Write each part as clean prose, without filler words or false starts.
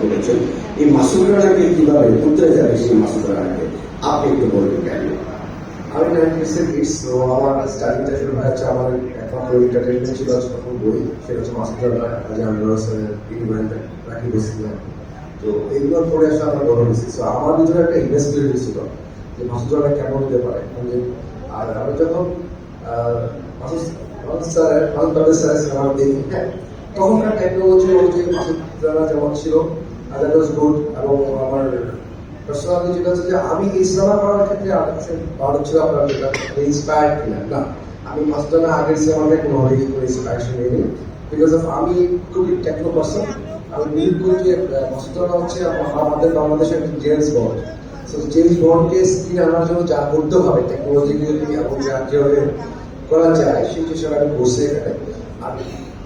করেছেন, এই মাসুদ রানাকে কিভাবে উত্তরে যাবে সেই মাসুদ রানাকে আপনি একটু বলবেন কেন? আমি 90% কিডস, তো আমার স্টাডিটা শুরু হয়েছে আমার একমাত্র এন্টারটেনমেন্ট ছিল তখন বই, সেটা হচ্ছে মাসুদ রানা, কাজী আমিনুল হাসানের, রাকিব হোসেন। তো এইগুলো পড়ে আসলে আমার বড় হয়েছি। তো আমার ভিতরে একটা ইনভেস্ট তৈরি হয়েছিল যে মাসুদ রানা কেমন হতে পারে। আর আমি যখন স্যারের সিনেমা দেখি, হ্যাঁ, তখনকার টেকনোলজি অনুযায়ী মাসুদ রানা যেমন ছিল দ্যাট ওয়াজ গুড। এবং আমার পার্সোনালি যেটা হচ্ছে যে আমি এই সিনেমা করার ক্ষেত্রে ভালো ছিল আপনার যেটা ইন্সপায়ার্ড কিনা না, আমি মাসুদ রানা আগের সিনেমাকে কোনোভাবেই কোনো ইন্সপায়ারেশন নিইনি, বিকজ অফ আমি খুবই টেকনো পার্সন। আমি বিলিভ করি যে মাসুদ রানা হচ্ছে আমাদের বাংলাদেশের একটা জেমস বন্ড। সো জেমস বন্ডকে স্ক্রিনে আনার জন্য যা করতে হবে টেকনোলজিক্যালি এবং যা যেভাবে করা যায় সেই চেষ্টা আমি বসে এখানে। আর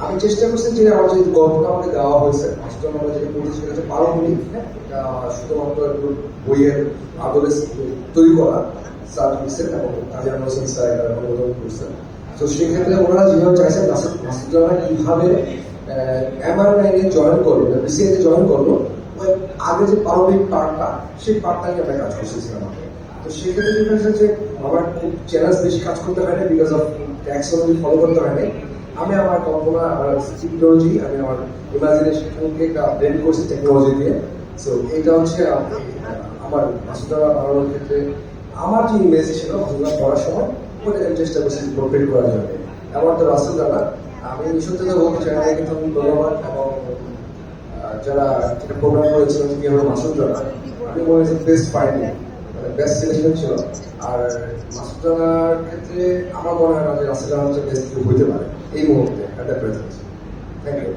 আমি চেষ্টা করছি যে আমার যে গল্পটা আমাকে দেওয়া হয়েছে মাস্টার আমরা যেটা করছি সেটা হচ্ছে পারমাণবিক, এটা শুধুমাত্র একটু বইয়ের আদলে তৈরি করা স্যার লিখছেন এবং কাজী আমিনুল হোসেন স্যার এটা অনুমোদন করছেন। তো সেক্ষেত্রে ওনারা যেভাবে চাইছেন মাসুদ রানা কিভাবে MR9 জয়েন করলো, BCI জয়েন করলো, ওই আগে যে পারমাণবিক পার্টটা সেই পার্টটা নিয়ে আমরা কাজ করছি সিনেমাতে। তো সেক্ষেত্রে ডিফারেন্স হচ্ছে আমার খুব চ্যালেঞ্জ বেশি কাজ করতে হয় না, বিকজ অফ ট্যাক্সোলজি ফলো করতে হয় না। আমি আমার কল্পনা, আমার টেকনোলজি, আমি আমার ইমাজিনেশনকে একটা ব্লেন্ড করছি টেকনোলজি দিয়ে। সো এটা হচ্ছে আমার মাসুদ রানা বানানোর ক্ষেত্রে আমার যে ইমেজ ছিল মাসুদ রানা পড়ার সময় ওটা আমি চেষ্টা করছি প্রোপেট করার জন্য। আমার তো মাসুদ রানা, আমি সত্যি কথা বলতে চাই না, কিন্তু আমি ধন্যবাদ এবং যারা প্রোগ্রাম করেছিলেন কি হলো মাসুদ রানা, আমি মনে হচ্ছে বেস্ট ফাইনাল বেস্ট সিলেকশন ছিল। আর মাসুদ রানার ক্ষেত্রে আমার মনে হয় না যে রাসেল রানা হচ্ছে বেস্ট কেউ হইতে পারে এই মুহূর্তে, at the present. Thank you.